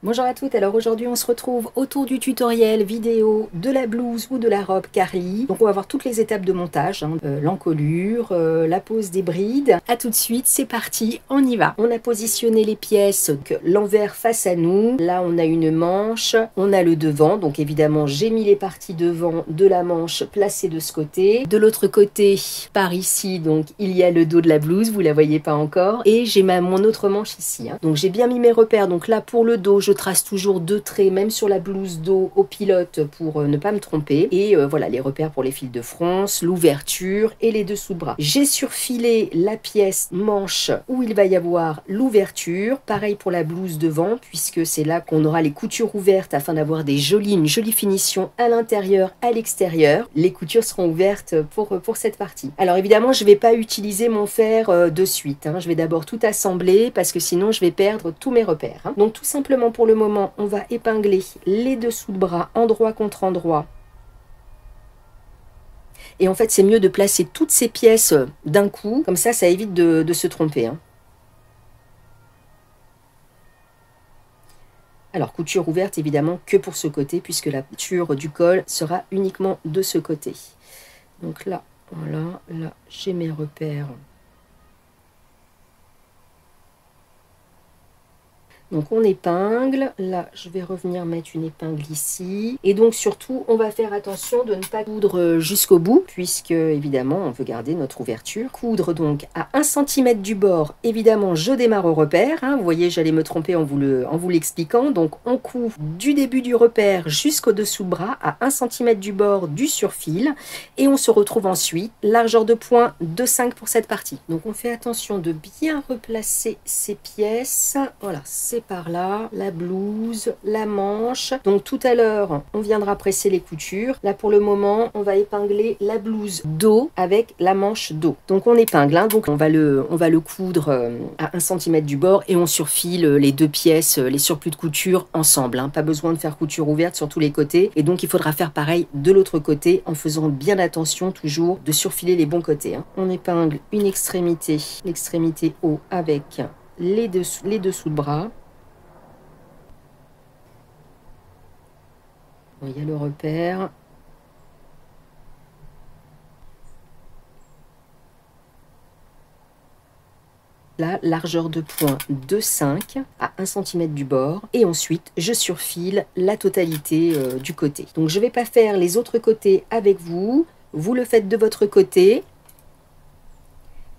Bonjour à toutes, alors aujourd'hui on se retrouve autour du tutoriel vidéo de la blouse ou de la robe Carly. Donc on va voir toutes les étapes de montage, l'encolure, la pose des brides. A tout de suite, c'est parti, on y va. On a positionné les pièces, l'envers face à nous. Là on a une manche, on a le devant, donc évidemment j'ai mis les parties devant de la manche placées de ce côté. De l'autre côté, par ici, donc il y a le dos de la blouse, vous la voyez pas encore. Et j'ai mon autre manche ici. Donc j'ai bien mis mes repères, donc là pour le dos, je trace toujours deux traits, même sur la blouse dos au pilote pour ne pas me tromper. Et voilà les repères pour les fils de fronce, l'ouverture et les dessous de bras. J'ai surfilé la pièce manche où il va y avoir l'ouverture. Pareil pour la blouse devant, puisque c'est là qu'on aura les coutures ouvertes afin d'avoir une jolie finition à l'intérieur, à l'extérieur. Les coutures seront ouvertes pour cette partie. Alors évidemment, je ne vais pas utiliser mon fer de suite. Je vais d'abord tout assembler parce que sinon je vais perdre tous mes repères. Donc tout simplement pour le moment, on va épingler les dessous de bras endroit contre endroit. Et en fait, c'est mieux de placer toutes ces pièces d'un coup, comme ça évite de se tromper. Alors, couture ouverte, évidemment, que pour ce côté, puisque la couture du col sera uniquement de ce côté. Donc là, voilà, là, j'ai mes repères. Donc on épingle, là je vais revenir mettre une épingle ici. Et donc surtout on va faire attention de ne pas coudre jusqu'au bout, puisque évidemment on veut garder notre ouverture. Coudre donc à 1 cm du bord, évidemment je démarre au repère. Vous voyez j'allais me tromper en vous l'expliquant. Donc on coud du début du repère jusqu'au dessous de bras à 1 cm du bord du surfil. Et on se retrouve ensuite, largeur de point 2,5 pour cette partie. Donc on fait attention de bien replacer ces pièces. Voilà, c'est par là, la blouse, la manche. Donc tout à l'heure, on viendra presser les coutures. Là pour le moment, on va épingler la blouse dos avec la manche dos. Donc on épingle, donc on va le coudre à 1 cm du bord et on surfile les deux pièces, les surplus de couture ensemble. Pas besoin de faire couture ouverte sur tous les côtés. Et donc il faudra faire pareil de l'autre côté en faisant bien attention toujours de surfiler les bons côtés. On épingle une extrémité, l'extrémité haut avec les dessous de bras. Il y a le repère. Là, largeur de point 2,5 à 1 cm du bord. Et ensuite, je surfile la totalité du côté. Donc, je ne vais pas faire les autres côtés avec vous. Vous le faites de votre côté.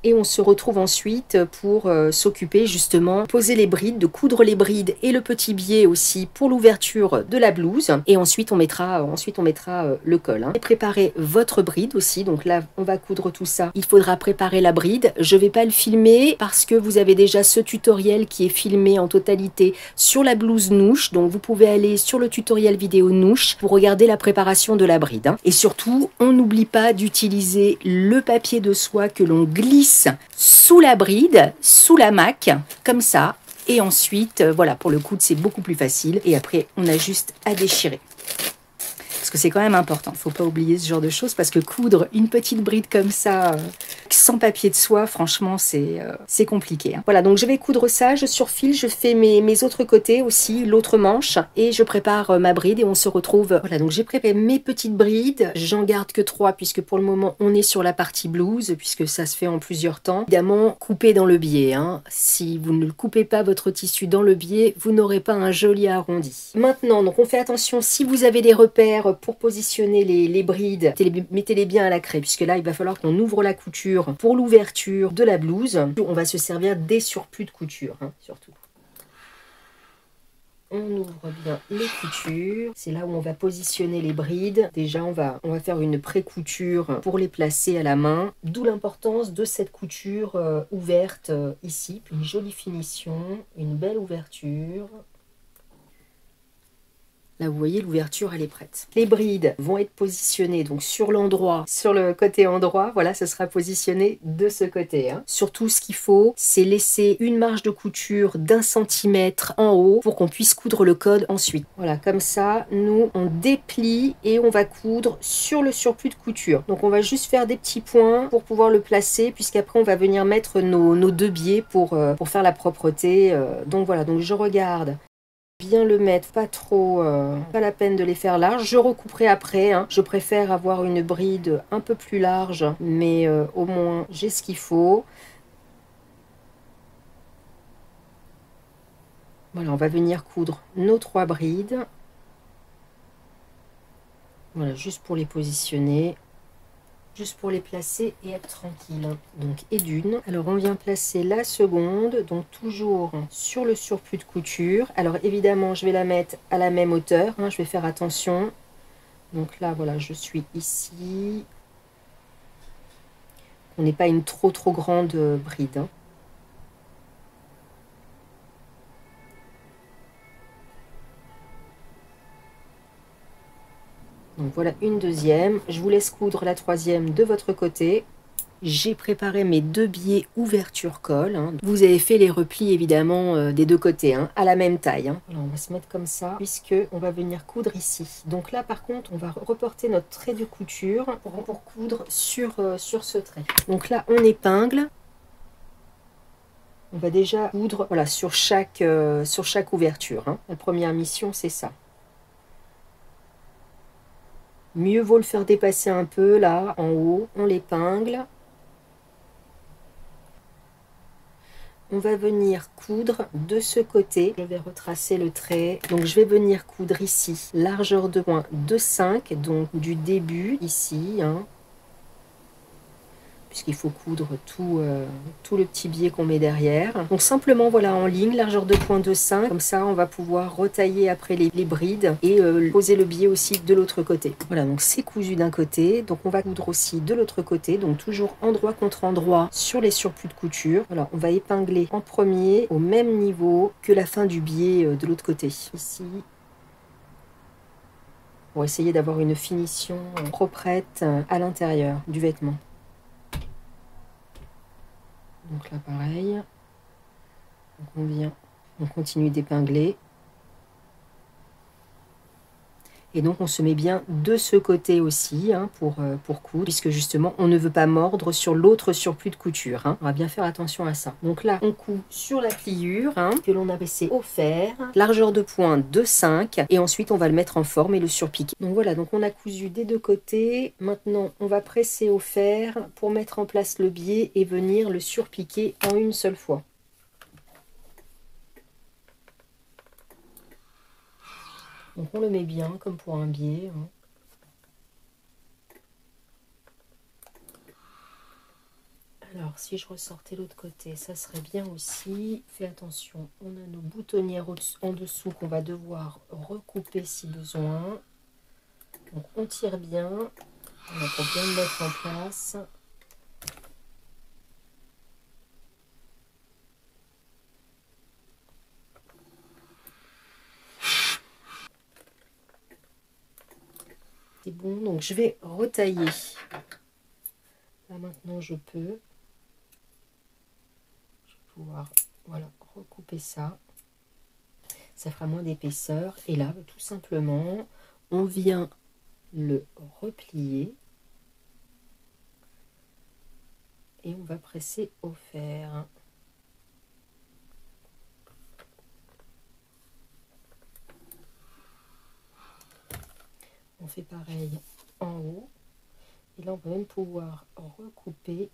Et on se retrouve ensuite pour s'occuper justement, poser les brides, de coudre les brides et le petit biais aussi pour l'ouverture de la blouse. Et ensuite on mettra le col. Et préparez votre bride aussi. Donc là on va coudre tout ça. Il faudra préparer la bride. Je ne vais pas le filmer parce que vous avez déjà ce tutoriel qui est filmé en totalité sur la blouse Nouche. Donc vous pouvez aller sur le tutoriel vidéo Nouche pour regarder la préparation de la bride. Et surtout, on n'oublie pas d'utiliser le papier de soie que l'on glisse sous la bride, sous la maque, comme ça. Et ensuite, voilà, pour le coude, c'est beaucoup plus facile. Et après, on a juste à déchirer. Parce que c'est quand même important. Il ne faut pas oublier ce genre de choses. Parce que coudre une petite bride comme ça, sans papier de soie, franchement, c'est compliqué. Voilà, donc je vais coudre ça. Je surfile, je fais mes autres côtés aussi, l'autre manche. Et je prépare ma bride et on se retrouve. Voilà, donc j'ai préparé mes petites brides. J'en garde que 3 puisque pour le moment, on est sur la partie blouse, puisque ça se fait en plusieurs temps. Évidemment, coupez dans le biais. Si vous ne coupez pas votre tissu dans le biais, vous n'aurez pas un joli arrondi. Maintenant, donc on fait attention, si vous avez des repères pour positionner les brides, mettez-les bien à la craie, puisque là, il va falloir qu'on ouvre la couture pour l'ouverture de la blouse. On va se servir des surplus de couture, surtout. On ouvre bien les coutures. C'est là où on va positionner les brides. Déjà, on va faire une pré-couture pour les placer à la main. D'où l'importance de cette couture ouverte ici. Une jolie finition, une belle ouverture. Là, vous voyez, l'ouverture, elle est prête. Les brides vont être positionnées donc sur l'endroit, sur le côté endroit. Voilà, ce sera positionné de ce côté. Surtout, ce qu'il faut, c'est laisser une marge de couture d'1 centimètre en haut pour qu'on puisse coudre le code ensuite. Voilà, comme ça, nous, on déplie et on va coudre sur le surplus de couture. Donc, on va juste faire des petits points pour pouvoir le placer, puisqu'après, on va venir mettre nos deux biais pour faire la propreté. Donc, voilà, donc je regarde Bien le mettre, pas trop, pas la peine de les faire larges. Je recouperai après, hein. Je préfère avoir une bride un peu plus large, mais au moins j'ai ce qu'il faut. Voilà, on va venir coudre nos 3 brides. Voilà, juste pour les positionner, juste pour les placer et être tranquille. Donc, et d'une. Alors, on vient placer la seconde, donc toujours sur le surplus de couture. Alors, évidemment, je vais la mettre à la même hauteur, hein, je vais faire attention. Donc là, voilà, je suis ici. On n'est pas une trop grande bride, hein. Donc voilà une deuxième. Je vous laisse coudre la troisième de votre côté. J'ai préparé mes 2 biais ouverture-colle, hein. Vous avez fait les replis évidemment des 2 côtés, hein, à la même taille, hein. Alors on va se mettre comme ça, puisque on va venir coudre ici. Donc là par contre, on va reporter notre trait de couture pour coudre sur ce trait. Donc là, on épingle. On va déjà coudre, voilà, sur chaque ouverture, hein. La première mission, c'est ça. Mieux vaut le faire dépasser un peu, là, en haut. On l'épingle. On va venir coudre de ce côté. Je vais retracer le trait. Donc, je vais venir coudre ici, largeur de point 2,5, donc du début, ici, hein, puisqu'il faut coudre tout le petit biais qu'on met derrière. Donc simplement voilà en ligne, largeur de point 2,5, comme ça on va pouvoir retailler après les brides et poser le biais aussi de l'autre côté. Voilà, donc c'est cousu d'un côté, donc on va coudre aussi de l'autre côté, donc toujours endroit contre endroit sur les surplus de couture. Voilà, on va épingler en premier au même niveau que la fin du biais de l'autre côté. Ici, pour essayer d'avoir une finition proprette à l'intérieur du vêtement. Donc là pareil, donc on vient, on continue d'épingler. Et donc on se met bien de ce côté aussi, hein, pour coudre, puisque justement on ne veut pas mordre sur l'autre surplus de couture, hein. On va bien faire attention à ça. Donc là on coud sur la pliure, hein, que l'on a baissé au fer, largeur de point 2,5, et ensuite on va le mettre en forme et le surpiquer. Donc voilà, donc on a cousu des 2 côtés. Maintenant on va presser au fer pour mettre en place le biais et venir le surpiquer en une seule fois. Donc on le met bien comme pour un biais, hein. Alors, si je ressortais l'autre côté, ça serait bien aussi. Fais attention, on a nos boutonnières en dessous qu'on va devoir recouper si besoin. Donc, on tire bien. Voilà, pour bien le mettre en place. C'est bon, donc je vais retailler. Là, maintenant, je peux. Pouvoir, voilà, recouper ça. Ça fera moins d'épaisseur. Et là, tout simplement, on vient le replier et on va presser au fer. On fait pareil en haut. Et là, on va même pouvoir recouper,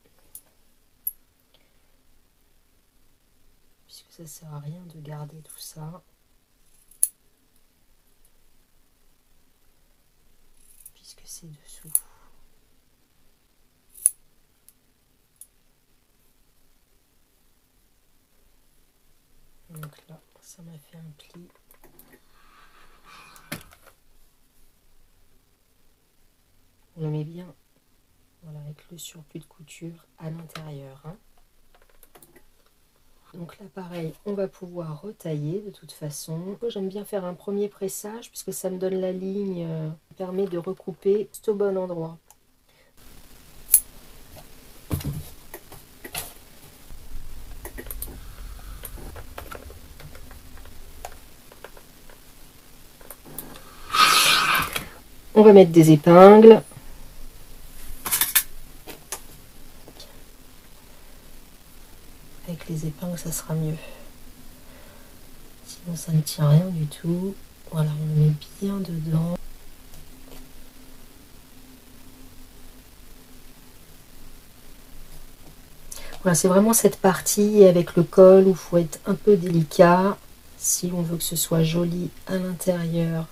puisque ça ne sert à rien de garder tout ça. Puisque c'est dessous. Donc là, ça m'a fait un pli. On le met bien, voilà, avec le surplus de couture à l'intérieur, hein. Donc là, pareil, on va pouvoir retailler de toute façon. J'aime bien faire un premier pressage puisque ça me donne la ligne, permet de recouper au bon endroit. On va mettre des épingles. Avec les épingles, ça sera mieux. sinon ça ne tient rien du tout. Voilà, on le met bien dedans. Voilà, c'est vraiment cette partie avec le col où il faut être un peu délicat si on veut que ce soit joli à l'intérieur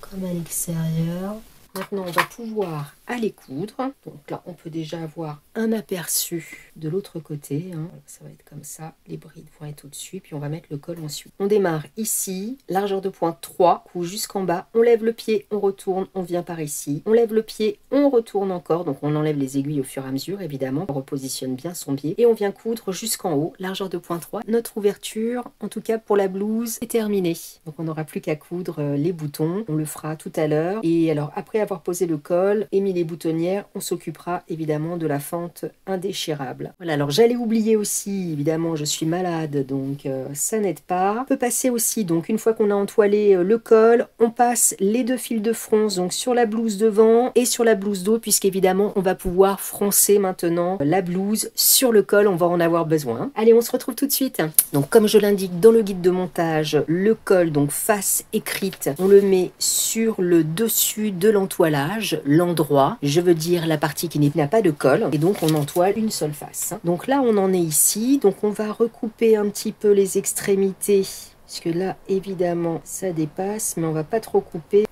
comme à l'extérieur. Maintenant, on va pouvoir aller coudre. Donc là, on peut déjà avoir un aperçu de l'autre côté. Hein. Ça va être comme ça. Les brides vont être au-dessus. Puis on va mettre le col ensuite. On démarre ici. Largeur de pointe 3. Coup jusqu'en bas. On lève le pied, on retourne. On vient par ici. On lève le pied, on retourne encore. Donc on enlève les aiguilles au fur et à mesure, évidemment. On repositionne bien son biais. Et on vient coudre jusqu'en haut. Largeur de pointe 3. Notre ouverture, en tout cas pour la blouse, est terminée. Donc on n'aura plus qu'à coudre les boutons. On le fera tout à l'heure. Et alors après avoir posé le col et mis les boutonnières, on s'occupera évidemment de la fente indéchirable. Voilà, alors j'allais oublier aussi, évidemment je suis malade donc ça n'aide pas. On peut passer aussi, donc une fois qu'on a entoilé le col, on passe les deux fils de fronce donc sur la blouse devant et sur la blouse d'eau, puisqu'évidemment on va pouvoir froncer maintenant la blouse sur le col, on va en avoir besoin. Allez, on se retrouve tout de suite. Donc comme je l'indique dans le guide de montage, le col donc face écrite, on le met sur le dessus de l'entoilage, l'endroit, je veux dire la partie qui n'a pas de col, et donc on entoile une seule face. Donc là on en est ici, donc on va recouper un petit peu les extrémités, parce que là évidemment ça dépasse, mais on va pas trop couper.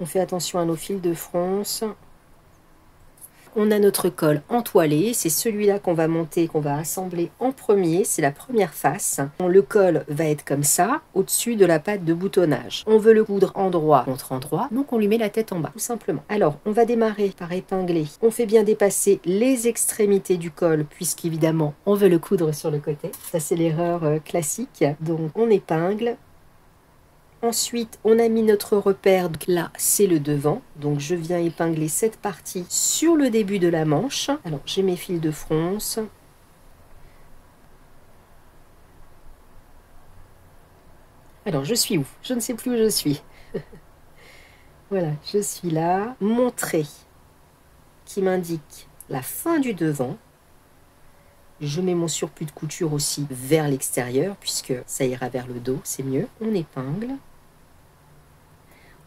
On fait attention à nos fils de fronce. On a notre col entoilé, c'est celui-là qu'on va monter, qu'on va assembler en premier, c'est la première face. Le col va être comme ça, au-dessus de la patte de boutonnage. On veut le coudre endroit contre endroit, donc on lui met la tête en bas, tout simplement. Alors, on va démarrer par épingler. On fait bien dépasser les extrémités du col, puisqu'évidemment, on veut le coudre sur le côté. Ça, c'est l'erreur classique. Donc, on épingle. Ensuite, on a mis notre repère, donc là c'est le devant, donc je viens épingler cette partie sur le début de la manche. Alors j'ai mes fils de fronce. Alors je suis où? Je ne sais plus où je suis. Voilà, je suis là. Mon trait qui m'indique la fin du devant. Je mets mon surplus de couture aussi vers l'extérieur, puisque ça ira vers le dos, c'est mieux. On épingle.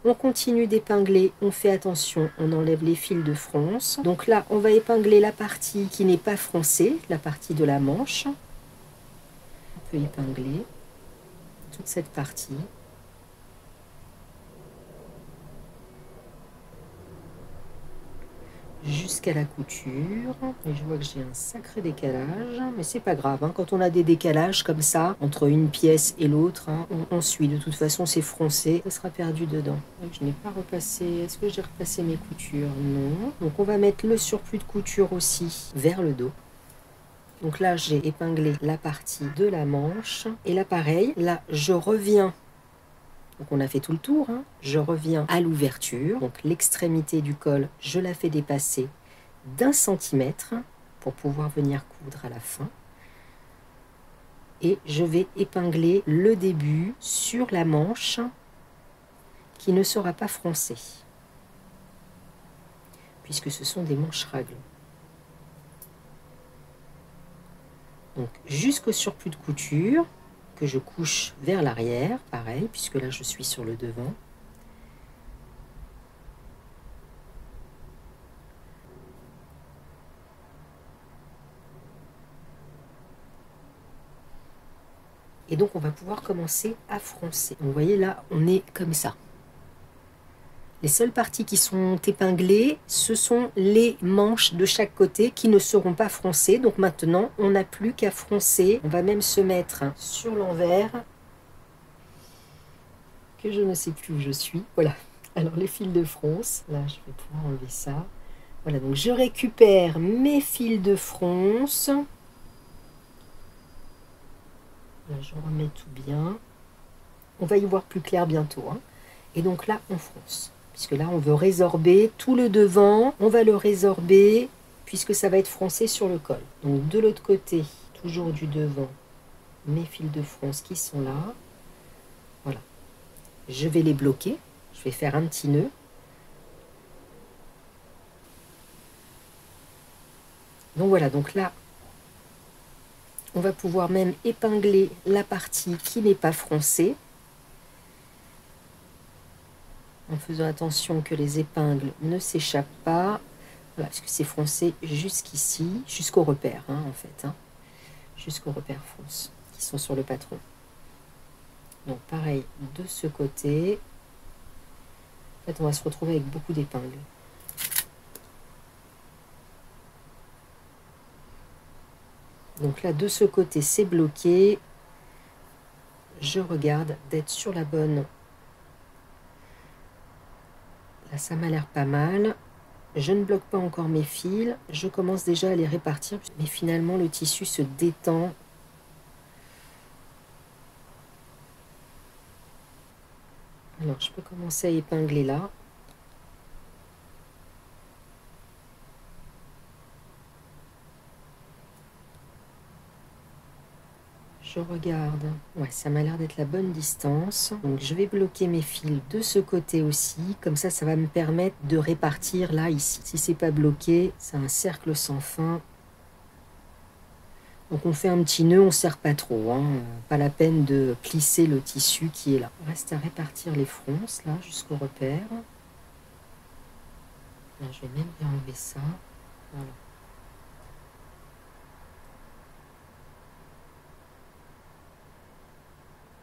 On continue d'épingler, on fait attention, on enlève les fils de fronce. Donc là, on va épingler la partie qui n'est pas froncée, la partie de la manche. On peut épingler toute cette partie. Jusqu'à la couture. Et je vois que j'ai un sacré décalage, mais c'est pas grave, hein. Quand on a des décalages comme ça, entre une pièce et l'autre, hein, on suit. De toute façon, c'est froncé, ça sera perdu dedans. Donc, je n'ai pas repassé. Est-ce que j'ai repassé mes coutures? Non. Donc on va mettre le surplus de couture aussi vers le dos. Donc là, j'ai épinglé la partie de la manche. Et là, pareil, là, je reviens. Donc on a fait tout le tour, hein. Je reviens à l'ouverture, donc l'extrémité du col, je la fais dépasser d'1 centimètre pour pouvoir venir coudre à la fin. Et je vais épingler le début sur la manche qui ne sera pas froncée, puisque ce sont des manches raglan. Donc jusqu'au surplus de couture, que je couche vers l'arrière, pareil, puisque là je suis sur le devant. Et donc on va pouvoir commencer à froncer. Donc, vous voyez là, on est comme ça. Les seules parties qui sont épinglées, ce sont les manches de chaque côté qui ne seront pas froncées. Donc maintenant, on n'a plus qu'à froncer. On va même se mettre sur l'envers, que je ne sais plus où je suis. Voilà. Alors les fils de fronce, là je vais pouvoir enlever ça. Voilà, donc je récupère mes fils de fronce. Là je remets tout bien. On va y voir plus clair bientôt, hein. Et donc là on fronce, puisque là on veut résorber tout le devant. On va le résorber puisque ça va être froncé sur le col. Donc de l'autre côté, toujours du devant, mes fils de fronce qui sont là. Voilà. Je vais les bloquer. Je vais faire un petit nœud. Donc voilà, donc là, On va pouvoir même épingler la partie qui n'est pas froncée, en faisant attention que les épingles ne s'échappent pas. Voilà, parce que c'est froncé jusqu'ici, jusqu'au repère, hein, en fait, hein, jusqu'au repère fronce qui sont sur le patron. Donc pareil de ce côté. En fait, on va se retrouver avec beaucoup d'épingles. Donc là, de ce côté, c'est bloqué. Je regarde d'être sur la bonne. Là, ça m'a l'air pas mal. Je ne bloque pas encore mes fils. Je commence déjà à les répartir. Mais finalement, le tissu se détend. Alors, je peux commencer à épingler là. Je regarde, ouais, ça m'a l'air d'être la bonne distance. Donc je vais bloquer mes fils de ce côté aussi. Comme ça va me permettre de répartir là, ici. Si c'est pas bloqué, c'est un cercle sans fin. Donc on fait un petit nœud, on ne serre pas trop. Hein. Pas la peine de plisser le tissu qui est là. Il reste à répartir les fronces là, jusqu'au repère. Là, je vais même bien enlever ça. Voilà.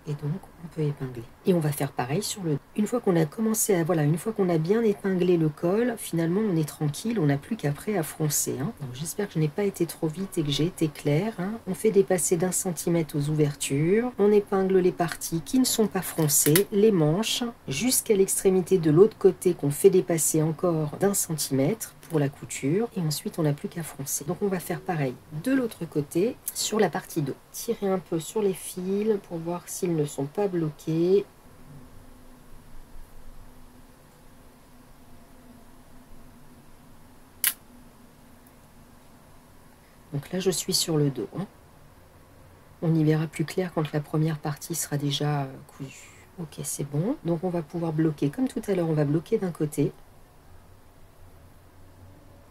Et donc on peut épingler. Et on va faire pareil sur le dos. Une fois qu'on a commencé à, voilà, une fois qu'on a bien épinglé le col, finalement on est tranquille, on n'a plus qu'après à froncer. Hein. Donc j'espère que je n'ai pas été trop vite et que j'ai été claire. Hein. On fait dépasser d'1 centimètre aux ouvertures, on épingle les parties qui ne sont pas froncées, les manches, jusqu'à l'extrémité de l'autre côté qu'on fait dépasser encore d'1 centimètre pour la couture, et ensuite on n'a plus qu'à froncer. Donc on va faire pareil de l'autre côté sur la partie dos. Tirer un peu sur les fils pour voir s'ils ne sont pas bloqués. Donc là je suis sur le dos. Hein. On y verra plus clair quand la première partie sera déjà cousue. Ok, c'est bon. Donc on va pouvoir bloquer comme tout à l'heure, on va bloquer d'un côté.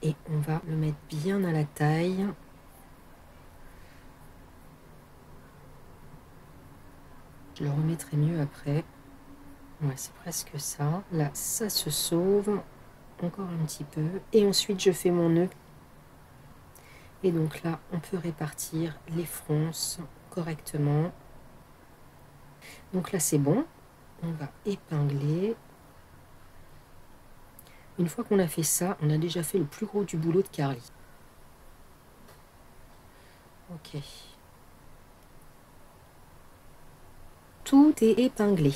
Et on va le mettre bien à la taille. Je le remettrai mieux après. Ouais, c'est presque ça. Là, ça se sauve. Encore un petit peu. Et ensuite, je fais mon nœud. Et donc là, on peut répartir les fronces correctement. Donc là, c'est bon. On va épingler. Une fois qu'on a fait ça, on a déjà fait le plus gros du boulot de Carly. Ok. Tout est épinglé.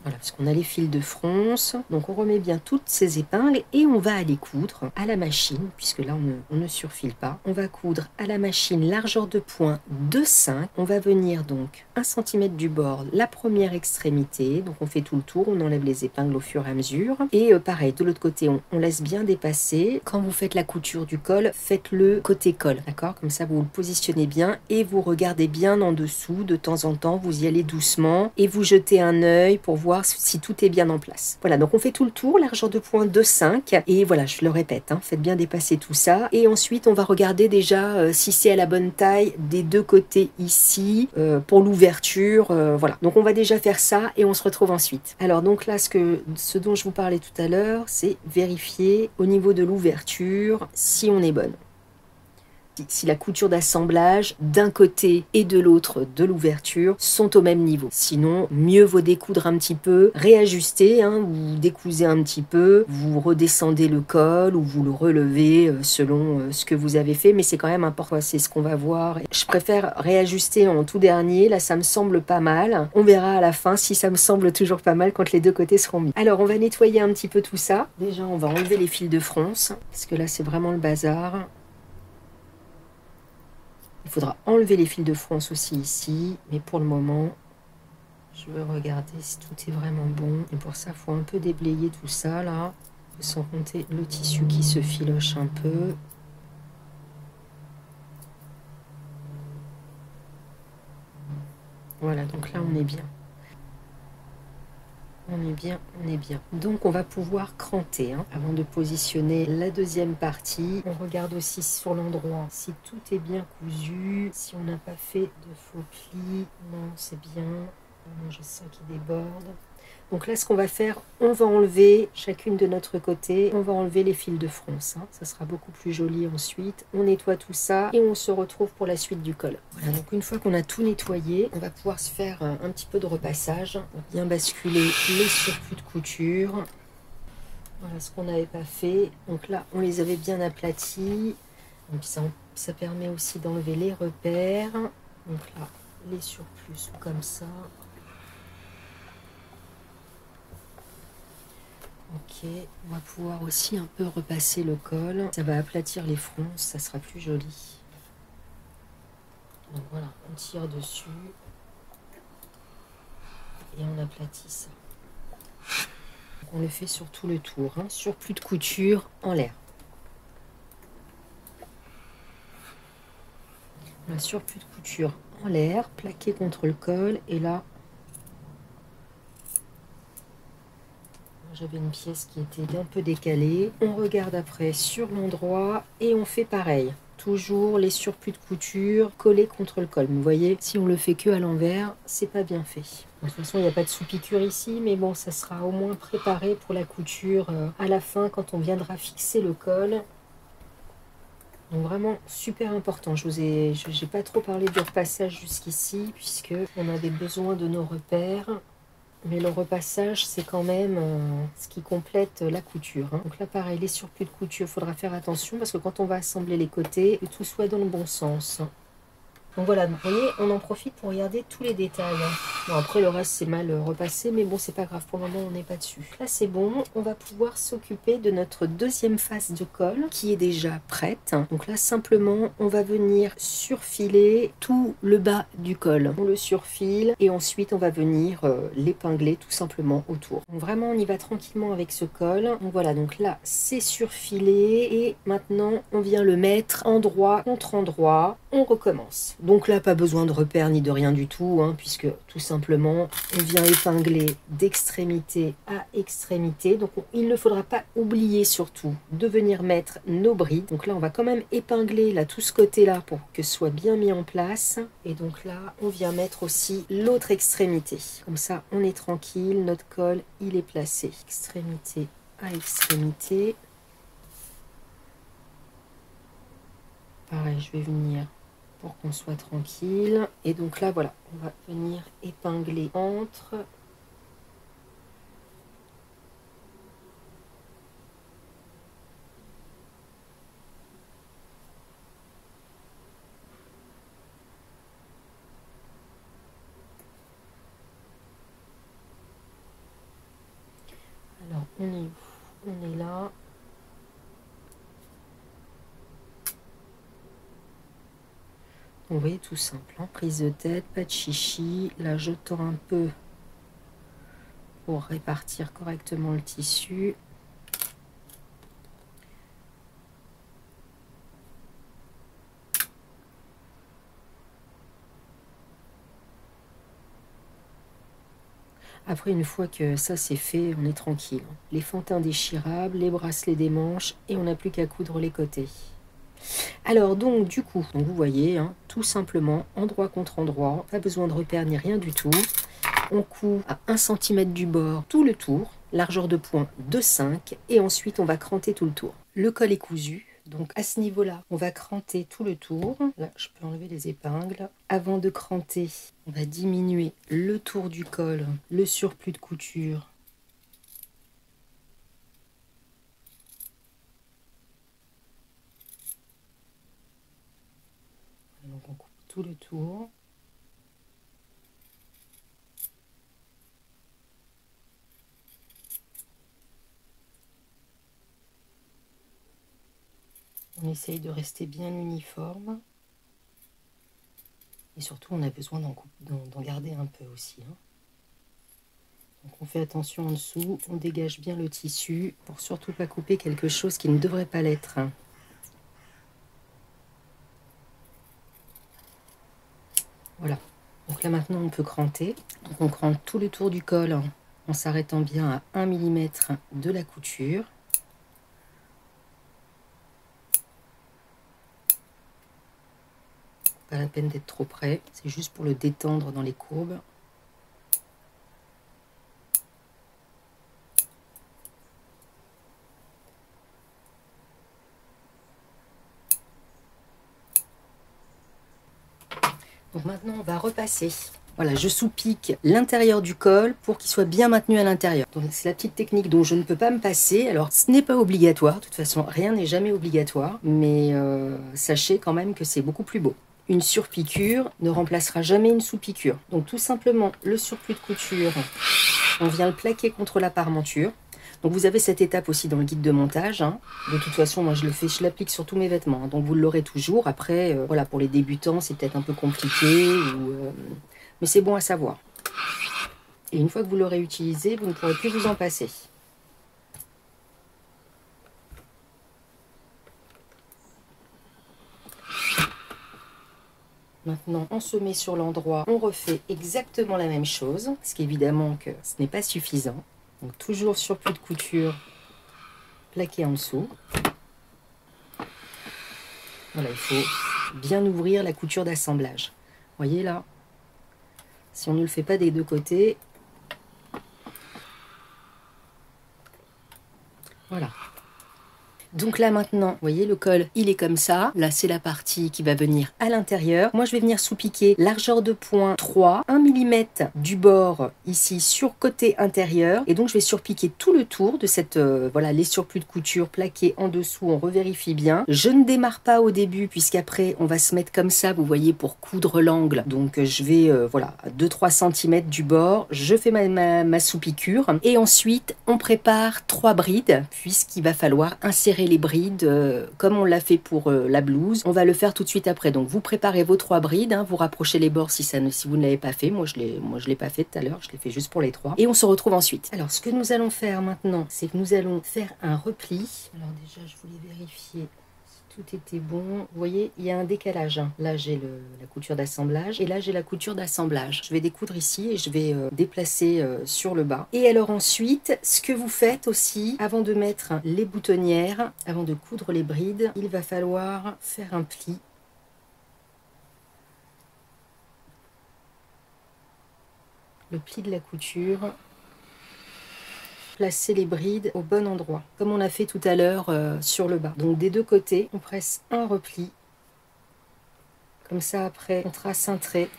Voilà, parce qu'on a les fils de fronce. Donc on remet bien toutes ces épingles et on va aller coudre à la machine, puisque là on ne surfile pas. On va coudre à la machine largeur de point 2,5. On va venir donc 1 cm du bord, la première extrémité. Donc on fait tout le tour, on enlève les épingles au fur et à mesure. Et pareil, de l'autre côté, on laisse bien dépasser. Quand vous faites la couture du col, faites-le côté col, d'accord? Comme ça vous le positionnez bien et vous regardez bien en dessous. De temps en temps, vous y allez doucement et vous jetez un œil pour voir si tout est bien en place. Voilà, donc on fait tout le tour, largeur de point 2,5. Et voilà, je le répète, hein, faites bien dépasser tout ça. Et ensuite, on va regarder déjà si c'est à la bonne taille des deux côtés ici pour l'ouverture. Voilà, donc on va déjà faire ça et on se retrouve ensuite. Alors donc là, ce dont je vous parlais tout à l'heure, c'est vérifier au niveau de l'ouverture si on est bonne. Si la couture d'assemblage d'un côté et de l'autre de l'ouverture sont au même niveau. Sinon, mieux vaut découdre un petit peu, réajuster, hein, vous décousez un petit peu, vous redescendez le col ou vous le relevez selon ce que vous avez fait, mais c'est quand même important, c'est ce qu'on va voir. Je préfère réajuster en tout dernier, là ça me semble pas mal. On verra à la fin si ça me semble toujours pas mal quand les deux côtés seront mis. Alors on va nettoyer un petit peu tout ça. Déjà on va enlever les fils de fronce, parce que là c'est vraiment le bazar. Il faudra enlever les fils de fronce aussi ici, mais pour le moment, je veux regarder si tout est vraiment bon. Et pour ça, il faut un peu déblayer tout ça, là, sans compter le tissu qui se filoche un peu. Voilà, donc là, on est bien. On est bien, on est bien. Donc on va pouvoir cranter hein, avant de positionner la deuxième partie. On regarde aussi sur l'endroit si tout est bien cousu, si on n'a pas fait de faux plis. Non, c'est bien. Moi, je sens qu'il déborde. Donc là, ce qu'on va faire, on va enlever chacune de notre côté, on va enlever les fils de fronce. Hein. Ça sera beaucoup plus joli ensuite. On nettoie tout ça et on se retrouve pour la suite du col. Voilà, donc une fois qu'on a tout nettoyé, on va pouvoir se faire un petit peu de repassage pour bien basculer les surplus de couture. Voilà ce qu'on n'avait pas fait. Donc là, on les avait bien aplatis. Donc ça permet aussi d'enlever les repères. Donc là, les surplus sont comme ça. Ok, on va pouvoir aussi un peu repasser le col. Ça va aplatir les fronces, ça sera plus joli. Donc voilà, on tire dessus et on aplatit ça. Donc on le fait sur tout le tour, hein, surplus de couture en l'air. On a surplus de couture en l'air, plaqué contre le col et là, j'avais une pièce qui était un peu décalée. On regarde après sur l'endroit et on fait pareil. Toujours les surplus de couture collés contre le col. Vous voyez, si on le fait que à l'envers, c'est pas bien fait. De toute façon, il n'y a pas de sous-piqûre ici, mais bon, ça sera au moins préparé pour la couture à la fin quand on viendra fixer le col. Donc vraiment super important. Je n'ai pas trop parlé de repassage jusqu'ici puisque on avait besoin de nos repères. Mais le repassage, c'est quand même ce qui complète la couture. Hein. Donc là, pareil, les surplus de couture, il faudra faire attention parce que quand on va assembler les côtés, que tout soit dans le bon sens. Donc voilà, vous voyez, on en profite pour regarder tous les détails. Hein. Bon, après, le reste, c'est mal repassé, mais bon, c'est pas grave. Pour le moment, on n'est pas dessus. Là, c'est bon. On va pouvoir s'occuper de notre deuxième face de col qui est déjà prête. Donc là, simplement, on va venir surfiler tout le bas du col. On le surfile et ensuite, on va venir l'épingler tout simplement autour. Donc vraiment, on y va tranquillement avec ce col. Donc voilà, donc là, c'est surfilé et maintenant, on vient le mettre endroit contre endroit. On recommence. Donc là, pas besoin de repères ni de rien du tout, hein, puisque tout simplement, on vient épingler d'extrémité à extrémité. Donc il ne faudra pas oublier surtout de venir mettre nos brides. Donc là, on va quand même épingler là tout ce côté-là pour que ce soit bien mis en place. Et donc là, on vient mettre aussi l'autre extrémité. Comme ça, on est tranquille, notre col, il est placé extrémité à extrémité. Pareil, je vais venir pour qu'on soit tranquille. Et donc là, voilà, on va venir épingler entre. Alors, on est où? On est là. Donc, vous voyez, tout simple. Hein. Prise de tête, pas de chichi. Là, je tends un peu pour répartir correctement le tissu. Après, une fois que ça c'est fait, on est tranquille. Les fantins déchirables, les bracelets des manches et on n'a plus qu'à coudre les côtés. Alors donc du coup, donc vous voyez, hein, tout simplement, endroit contre endroit, pas besoin de repères ni rien du tout. On coud à 1 cm du bord tout le tour, largeur de point de 5 et ensuite on va cranter tout le tour. Le col est cousu, donc à ce niveau-là, on va cranter tout le tour. Là, je peux enlever les épingles. Avant de cranter, on va diminuer le tour du col, le surplus de couture. Donc on coupe tout le tour. On essaye de rester bien uniforme. Et surtout, on a besoin d'en garder un peu aussi. Hein. Donc on fait attention en dessous, on dégage bien le tissu pour surtout pas couper quelque chose qui ne devrait pas l'être. Hein. Voilà. Donc là maintenant on peut cranter. Donc on crante tout le tour du col. Hein. en s'arrêtant bien à 1 mm de la couture. Pas la peine d'être trop près, c'est juste pour le détendre dans les courbes. Donc maintenant, on va repasser. Voilà, je sous-pique l'intérieur du col pour qu'il soit bien maintenu à l'intérieur. Donc c'est la petite technique dont je ne peux pas me passer. Alors ce n'est pas obligatoire, de toute façon rien n'est jamais obligatoire, mais sachez quand même que c'est beaucoup plus beau. Une surpiqûre ne remplacera jamais une sous-piqûre. Donc tout simplement, le surplus de couture, on vient le plaquer contre la parmenture. Donc vous avez cette étape aussi dans le guide de montage. Hein. De toute façon, moi je le fais, je l'applique sur tous mes vêtements. Hein. Donc vous l'aurez toujours. Après, voilà, pour les débutants, c'est peut-être un peu compliqué, mais c'est bon à savoir. Et une fois que vous l'aurez utilisé, vous ne pourrez plus vous en passer. Maintenant, on se met sur l'endroit, on refait exactement la même chose, parce qu'évidemment que ce n'est pas suffisant. Donc toujours surplus de couture plaqué en dessous. Voilà, il faut bien ouvrir la couture d'assemblage. Vous voyez là, si on ne le fait pas des deux côtés, voilà. Donc là maintenant, vous voyez le col, il est comme ça. Là, c'est la partie qui va venir à l'intérieur. Moi, je vais venir sous-piquer largeur de point 3, 1 mm du bord ici sur côté intérieur. Et donc, je vais surpiquer tout le tour de cette, voilà, les surplus de couture plaqués en dessous. On revérifie bien. Je ne démarre pas au début puisqu'après, on va se mettre comme ça, vous voyez, pour coudre l'angle. Donc, je vais, voilà, à 2-3 cm du bord. Je fais ma sous-piqûre. Et ensuite, on prépare 3 brides puisqu'il va falloir insérer les brides comme on l'a fait pour la blouse. On va le faire tout de suite après. Donc vous préparez vos 3 brides, hein, vous rapprochez les bords si vous ne l'avez pas fait. Moi je l'ai pas fait tout à l'heure, je l'ai fait juste pour les 3. Et on se retrouve ensuite. Alors ce que nous allons faire maintenant, c'est que nous allons faire un repli. Alors déjà je voulais vérifier tout était bon. Vous voyez, il y a un décalage. Hein. Là, j'ai la couture d'assemblage et là, j'ai la couture d'assemblage. Je vais découdre ici et je vais déplacer sur le bas. Et alors ensuite, ce que vous faites aussi, avant de mettre les boutonnières, avant de coudre les brides, il va falloir faire un pli. Le pli de la couture. Placer les brides au bon endroit, comme on a fait tout à l'heure sur le bas. Donc des deux côtés, on presse un repli. Comme ça, après, on trace un trait.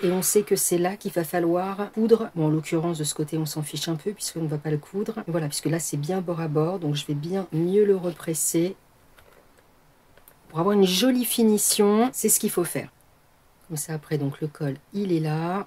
Et on sait que c'est là qu'il va falloir coudre. Bon, en l'occurrence, de ce côté, on s'en fiche un peu, puisqu'on ne va pas le coudre. Et voilà, puisque là, c'est bien bord à bord. Donc, je vais bien mieux le represser. Pour avoir une jolie finition, c'est ce qu'il faut faire. Comme ça, après, donc le col, il est là.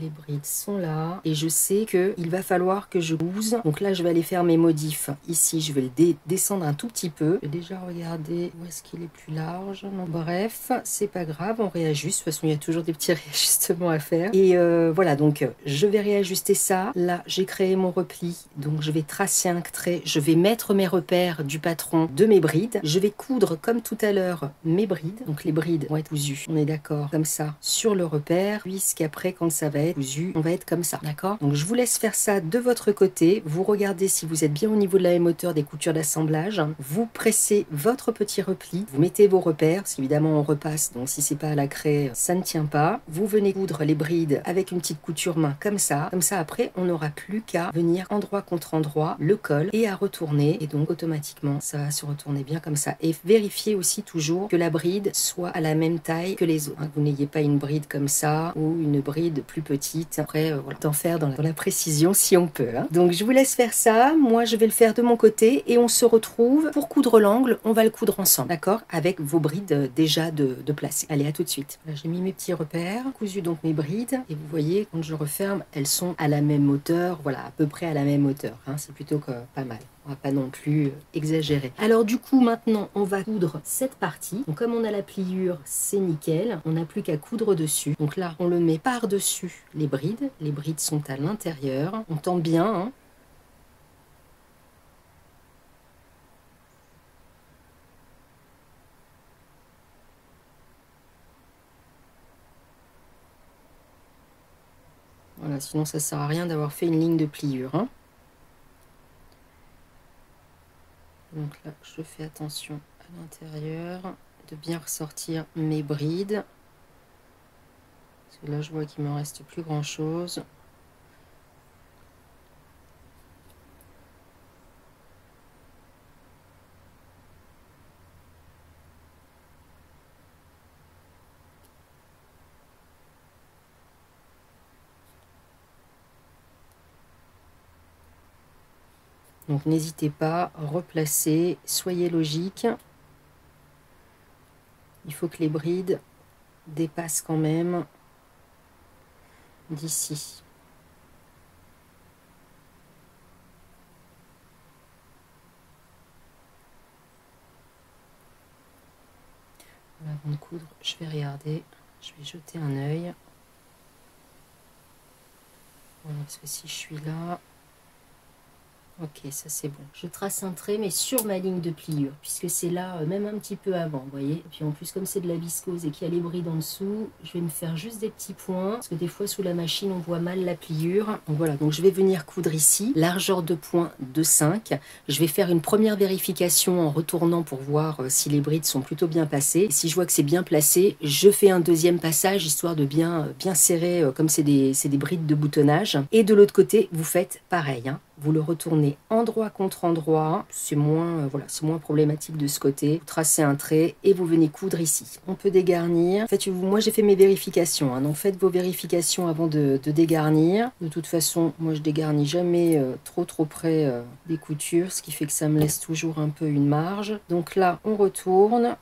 Les brides sont là et je sais qu'il va falloir que je couse. Donc là, je vais aller faire mes modifs. Ici, je vais le descendre un tout petit peu. Je vais déjà regarder où est-ce qu'il est plus large. Non, bref, c'est pas grave, on réajuste. De toute façon, il y a toujours des petits réajustements à faire. Et voilà, donc je vais réajuster ça. Là, j'ai créé mon repli. Donc je vais tracer un trait. Je vais mettre mes repères du patron de mes brides. Je vais coudre comme tout à l'heure mes brides. Donc les brides vont être cousues. On est d'accord, comme ça, sur le repère. Puisqu'après, quand ça va être cousu, on va être comme ça, d'accord? Donc je vous laisse faire ça de votre côté, vous regardez si vous êtes bien au niveau de la même hauteur des coutures d'assemblage, vous pressez votre petit repli, vous mettez vos repères, parce qu'évidemment on repasse, donc si c'est pas à la craie, ça ne tient pas. Vous venez coudre les brides avec une petite couture main comme ça après on n'aura plus qu'à venir endroit contre endroit, le col, et à retourner, et donc automatiquement ça va se retourner bien comme ça. Et vérifiez aussi toujours que la bride soit à la même taille que les autres, hein, que vous n'ayez pas une bride comme ça, ou une bride plus petite. Après, voilà, d'en faire dans la précision si on peut. Hein. Donc, je vous laisse faire ça. Moi, je vais le faire de mon côté et on se retrouve pour coudre l'angle. On va le coudre ensemble, d'accord? Avec vos brides déjà de placer. Allez, à tout de suite. Là, j'ai mis mes petits repères, cousu donc mes brides. Et vous voyez, quand je referme, elles sont à la même hauteur. Voilà, à peu près à la même hauteur. Hein. C'est plutôt que pas mal. On va pas non plus exagérer. Alors du coup, maintenant, on va coudre cette partie. Donc comme on a la pliure, c'est nickel. On n'a plus qu'à coudre dessus. Donc là, on le met par-dessus les brides. Les brides sont à l'intérieur. On tend bien, hein. Voilà, sinon ça sert à rien d'avoir fait une ligne de pliure, hein. Donc là, je fais attention à l'intérieur, de bien ressortir mes brides. Parce que là, je vois qu'il me reste plus grand chose. Donc n'hésitez pas, replacez, soyez logique. Il faut que les brides dépassent quand même d'ici. Avant de coudre, je vais regarder, je vais jeter un œil. Voilà, parce que si je suis là... Ok, ça c'est bon. Je trace un trait, mais sur ma ligne de pliure, puisque c'est là, même un petit peu avant, vous voyez. Et puis en plus, comme c'est de la viscose et qu'il y a les brides en dessous, je vais me faire juste des petits points, parce que des fois, sous la machine, on voit mal la pliure. Donc voilà, donc je vais venir coudre ici, largeur de point 2,5. Je vais faire une première vérification en retournant pour voir si les brides sont plutôt bien placées. Et si je vois que c'est bien placé, je fais un deuxième passage, histoire de bien serrer, comme c'est des brides de boutonnage. Et de l'autre côté, vous faites pareil, hein. Vous le retournez endroit contre endroit, c'est moins, voilà, c'est moins problématique de ce côté. Vous tracez un trait et vous venez coudre ici. On peut dégarnir. Faites-vous, moi j'ai fait mes vérifications, hein, donc faites vos vérifications avant de dégarnir. De toute façon, moi je dégarnis jamais trop près des coutures, ce qui fait que ça me laisse toujours un peu une marge. Donc là, on retourne.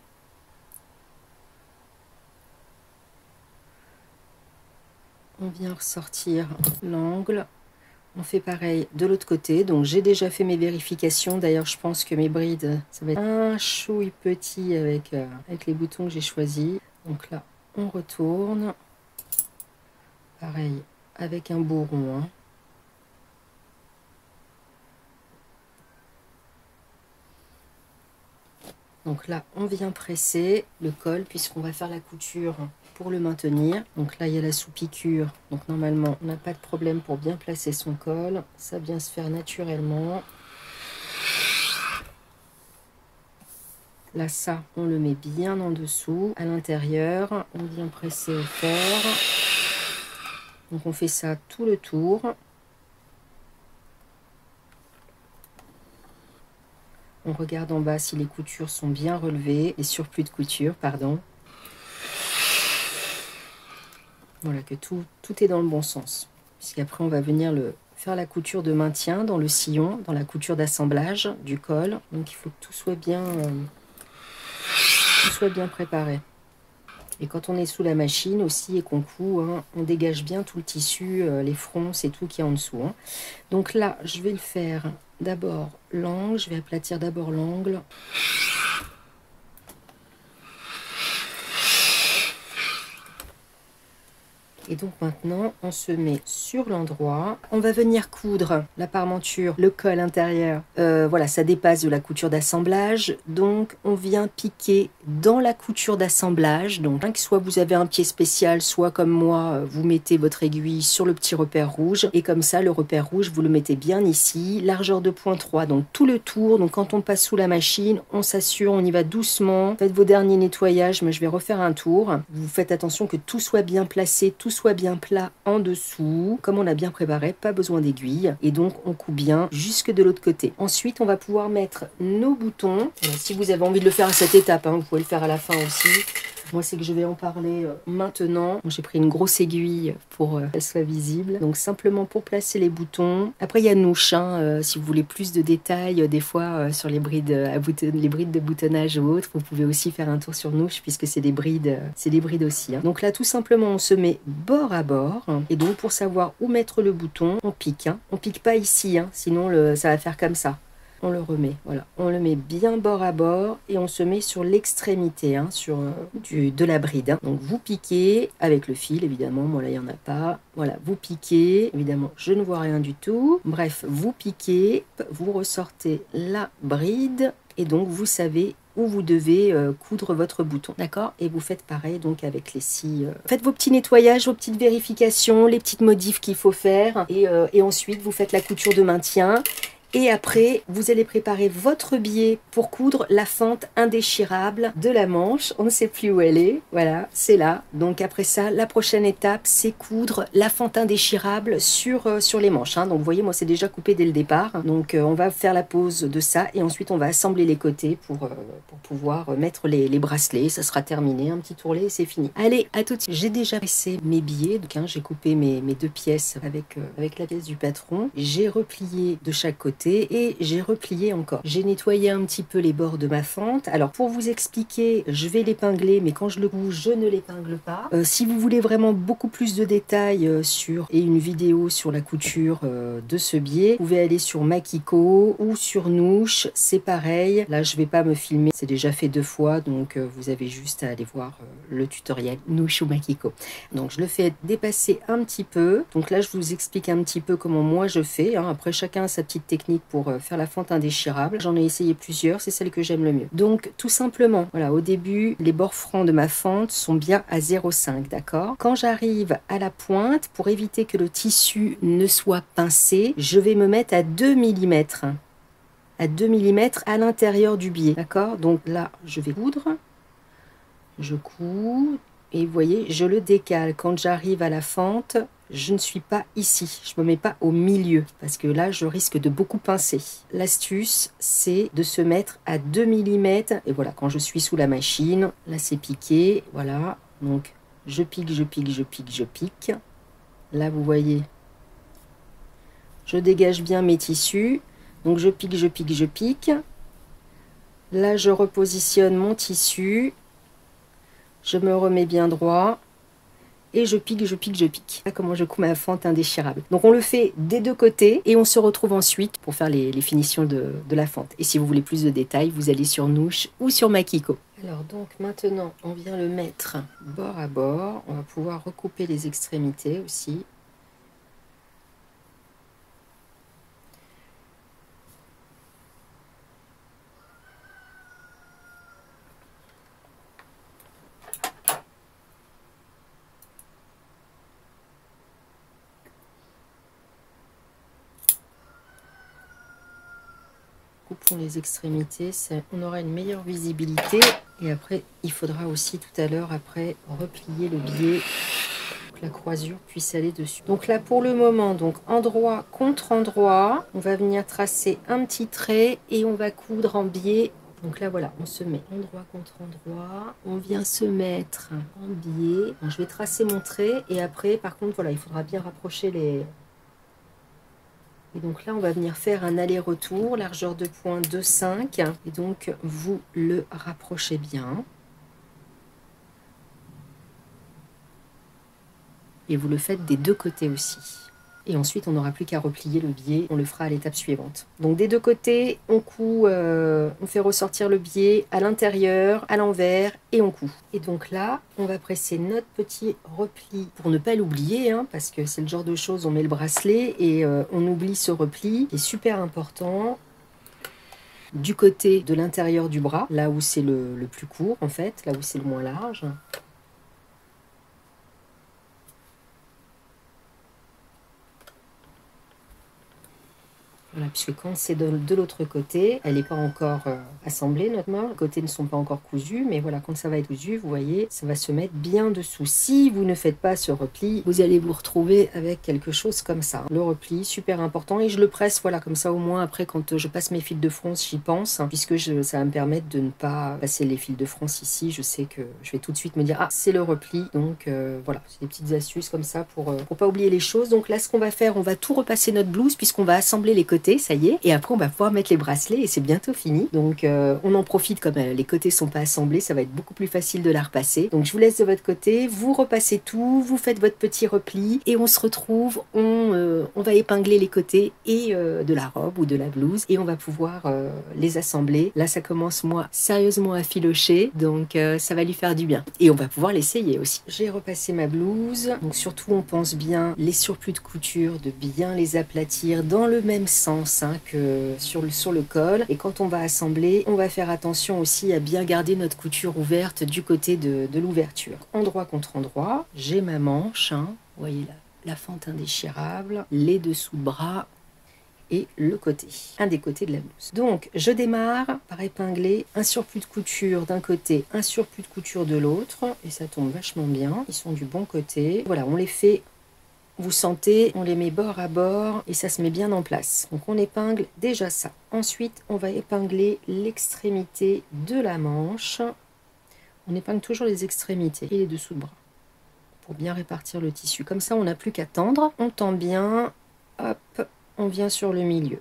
On vient ressortir l'angle. On fait pareil de l'autre côté, donc j'ai déjà fait mes vérifications. D'ailleurs, je pense que mes brides, ça va être un chouille petit avec les boutons que j'ai choisis. Donc là, on retourne. Pareil, avec un bourron, hein. Donc là, on vient presser le col, puisqu'on va faire la couture pour le maintenir. Donc là, il y a la sous-piqûre. Donc normalement, on n'a pas de problème pour bien placer son col. Ça vient se faire naturellement. Là, ça, on le met bien en dessous. À l'intérieur, on vient presser au fer. Donc on fait ça tout le tour. On regarde en bas si les coutures sont bien relevées, les surplus de couture, pardon. Voilà, que tout est dans le bon sens. Puisqu'après, on va venir faire la couture de maintien dans le sillon, dans la couture d'assemblage du col. Donc, il faut que tout soit bien préparé. Et quand on est sous la machine aussi et qu'on coud, hein, on dégage bien tout le tissu, les fronces et tout qui est en dessous, hein. Donc là, je vais le faire d'abord l'angle. Je vais aplatir d'abord l'angle. Et donc maintenant, on se met sur l'endroit. On va venir coudre la parmenture, le col intérieur. Voilà, ça dépasse de la couture d'assemblage. Donc, on vient piquer dans la couture d'assemblage. Donc, soit vous avez un pied spécial, soit comme moi, vous mettez votre aiguille sur le petit repère rouge. Et comme ça, le repère rouge, vous le mettez bien ici. Largeur de point 3, donc tout le tour. Donc, quand on passe sous la machine, on s'assure, on y va doucement. Faites vos derniers nettoyages, mais je vais refaire un tour. Vous faites attention que tout soit bien placé, tout soit bien plat en dessous. Comme on a bien préparé, pas besoin d'aiguille. Et donc, on coud bien jusque de l'autre côté. Ensuite, on va pouvoir mettre nos boutons. Si vous avez envie de le faire à cette étape, hein, vous pouvez le faire à la fin aussi. Moi, c'est que je vais en parler maintenant. J'ai pris une grosse aiguille pour qu'elle soit visible. Donc, simplement pour placer les boutons. Après, il y a Nouche, hein, si vous voulez plus de détails, des fois, sur les brides de boutonnage ou autres, vous pouvez aussi faire un tour sur Nouche, puisque c'est des brides aussi, hein. Donc là, tout simplement, on se met bord à bord. Et donc, pour savoir où mettre le bouton, on pique, hein. On pique pas ici, hein, sinon ça va faire comme ça. On le remet, voilà, on le met bien bord à bord et on se met sur l'extrémité, hein, de la bride, hein. Donc vous piquez avec le fil, évidemment, moi là il n'y en a pas, voilà, vous piquez, évidemment je ne vois rien du tout, bref, vous piquez, vous ressortez la bride et donc vous savez où vous devez coudre votre bouton, d'accord? Et vous faites pareil donc avec les scies. Faites vos petits nettoyages, vos petites vérifications, les petites modifs qu'il faut faire et ensuite vous faites la couture de maintien. Et après, vous allez préparer votre biais pour coudre la fente indéchirable de la manche. On ne sait plus où elle est. Voilà, c'est là. Donc après ça, la prochaine étape, c'est coudre la fente indéchirable sur les manches. Hein. Donc vous voyez, moi, c'est déjà coupé dès le départ. Donc on va faire la pose de ça et ensuite on va assembler les côtés pour pouvoir mettre les bracelets. Ça sera terminé. Un petit tourlet et c'est fini. Allez, à tout de suite. J'ai déjà pressé mes biais. Donc hein, j'ai coupé mes deux pièces avec la pièce du patron. J'ai replié de chaque côté. Et j'ai replié encore. J'ai nettoyé un petit peu les bords de ma fente. Alors pour vous expliquer, je vais l'épingler, mais quand je le couds, je ne l'épingle pas. Si vous voulez vraiment beaucoup plus de détails et une vidéo sur la couture de ce biais, vous pouvez aller sur Makiko ou sur Noosh, c'est pareil. Là je vais pas me filmer, c'est déjà fait 2 fois, donc vous avez juste à aller voir le tutoriel Noosh ou Makiko. Donc je le fais dépasser un petit peu. Donc là je vous explique un petit peu comment moi je fais. Hein. Après chacun a sa petite technique pour faire la fente indéchirable. J'en ai essayé plusieurs, c'est celle que j'aime le mieux. Donc tout simplement, voilà, au début, les bords francs de ma fente sont bien à 0,5, d'accord? Quand j'arrive à la pointe, pour éviter que le tissu ne soit pincé, je vais me mettre à 2 mm. À 2 mm à l'intérieur du biais, d'accord? Donc là, je vais coudre. Je couds. Et vous voyez, je le décale. Quand j'arrive à la fente, je ne suis pas ici. Je ne me mets pas au milieu parce que là, je risque de beaucoup pincer. L'astuce, c'est de se mettre à 2 mm. Et voilà, quand je suis sous la machine, là, c'est piqué. Voilà, donc je pique, je pique, je pique, je pique. Là, vous voyez, je dégage bien mes tissus. Donc, je pique, je pique, je pique. Là, je repositionne mon tissu. Je me remets bien droit et je pique, je pique, je pique. Voilà comment je couds ma fente indéchirable. Donc on le fait des 2 côtés et on se retrouve ensuite pour faire les finitions de la fente. Et si vous voulez plus de détails, vous allez sur Noosh ou sur Makiko. Alors donc maintenant, on vient le mettre bord à bord. On va pouvoir recouper les extrémités aussi. Coupons les extrémités, on aura une meilleure visibilité et après il faudra aussi tout à l'heure après replier le biais pour que la croisure puisse aller dessus. Donc là pour le moment, donc endroit contre endroit, on va venir tracer un petit trait et on va coudre en biais. Donc là voilà, on se met endroit contre endroit, on vient se mettre en biais. Donc, je vais tracer mon trait et après par contre voilà, il faudra bien rapprocher les... Et donc là, on va venir faire un aller-retour, largeur de pointe 2,5. Et donc, vous le rapprochez bien. Et vous le faites des 2 côtés aussi. Et ensuite, on n'aura plus qu'à replier le biais. On le fera à l'étape suivante. Donc, des 2 côtés, on coud, on fait ressortir le biais à l'intérieur, à l'envers, et on coud. Et donc là, on va presser notre petit repli pour ne pas l'oublier, hein, parce que c'est le genre de choses, on met le bracelet et on oublie ce repli, qui est super important. Du côté de l'intérieur du bras, là où c'est le plus court, en fait, là où c'est le moins large. Voilà, puisque quand c'est de l'autre côté, elle n'est pas encore assemblée, notre main. Les côtés ne sont pas encore cousus, mais voilà, quand ça va être cousu, vous voyez, ça va se mettre bien dessous. Si vous ne faites pas ce repli, vous allez vous retrouver avec quelque chose comme ça. Le repli, super important, et je le presse, voilà, comme ça au moins, après, quand je passe mes fils de fronce, j'y pense, puisque ça va me permettre de ne pas passer les fils de fronce ici. Je sais que je vais tout de suite me dire, ah, c'est le repli, donc voilà, c'est des petites astuces comme ça pour pas oublier les choses. Donc là, ce qu'on va faire, on va tout repasser notre blouse, puisqu'on va assembler les côtés, ça y est, et après on va pouvoir mettre les bracelets et c'est bientôt fini. Donc on en profite, comme les côtés sont pas assemblés, ça va être beaucoup plus facile de la repasser. Donc je vous laisse de votre côté, vous repassez tout, vous faites votre petit repli et on se retrouve, on va épingler les côtés et de la robe ou de la blouse et on va pouvoir les assembler. Là ça commence moi sérieusement à filocher, donc ça va lui faire du bien et on va pouvoir l'essayer aussi. J'ai repassé ma blouse, donc surtout on pense bien les surplus de couture, de bien les aplatir dans le même sens. sens hein, que sur le col. Et quand on va assembler, on va faire attention aussi à bien garder notre couture ouverte du côté de l'ouverture. Endroit contre endroit, j'ai ma manche, hein, vous voyez là, la fente indéchirable, les dessous de bras et le côté, un des côtés de la blouse. Donc je démarre par épingler un surplus de couture d'un côté, un surplus de couture de l'autre, et ça tombe vachement bien, ils sont du bon côté. Voilà, on les fait, vous sentez, on les met bord à bord et ça se met bien en place. Donc on épingle déjà ça. Ensuite on va épingler l'extrémité de la manche. On épingle toujours les extrémités et les dessous de bras pour bien répartir le tissu. Comme ça on n'a plus qu'à tendre, on tend bien, hop, on vient sur le milieu.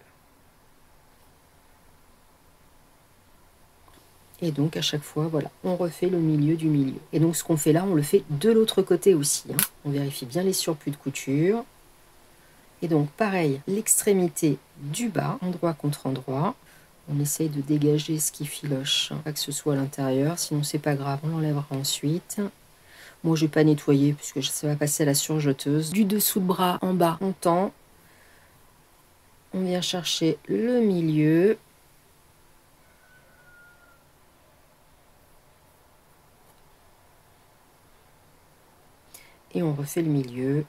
Et donc à chaque fois, voilà, on refait le milieu du milieu. Et donc ce qu'on fait là, on le fait de l'autre côté aussi. Hein. On vérifie bien les surplus de couture. Et donc pareil, l'extrémité du bas, endroit contre endroit. On essaye de dégager ce qui filoche, hein, pas que ce soit à l'intérieur, sinon c'est pas grave, on l'enlèvera ensuite. Moi je vais pas nettoyer puisque ça va passer à la surjeteuse. Du dessous de bras en bas, on tend. On vient chercher le milieu. Et on refait le milieu.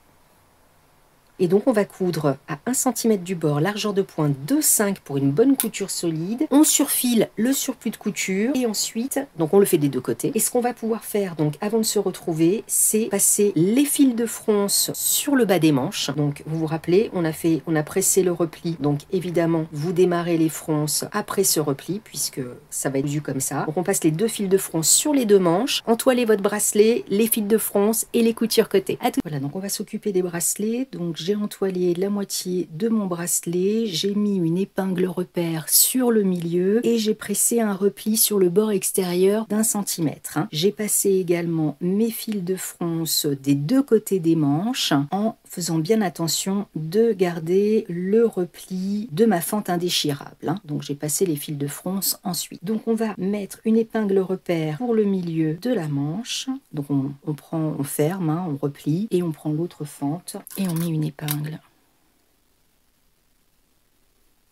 Et donc on va coudre à 1 cm du bord, largeur de pointe 2,5 pour une bonne couture solide. On surfile le surplus de couture et ensuite, donc on le fait des deux côtés. Et ce qu'on va pouvoir faire donc avant de se retrouver, c'est passer les fils de fronce sur le bas des manches. Donc vous vous rappelez, on a pressé le repli. Donc évidemment, vous démarrez les fronces après ce repli puisque ça va être cousu comme ça. Donc on passe les deux fils de fronce sur les deux manches. Entoilez votre bracelet, les fils de fronce et les coutures côté. Voilà, donc on va s'occuper des bracelets. Donc j'ai entoilé la moitié de mon bracelet, j'ai mis une épingle repère sur le milieu et j'ai pressé un repli sur le bord extérieur d'1 centimètre. J'ai passé également mes fils de fronce des deux côtés des manches en faisant bien attention de garder le repli de ma fente indéchirable. Donc j'ai passé les fils de fronce ensuite. Donc on va mettre une épingle repère pour le milieu de la manche. Donc on ferme, on replie et on prend l'autre fente et on met une épingle.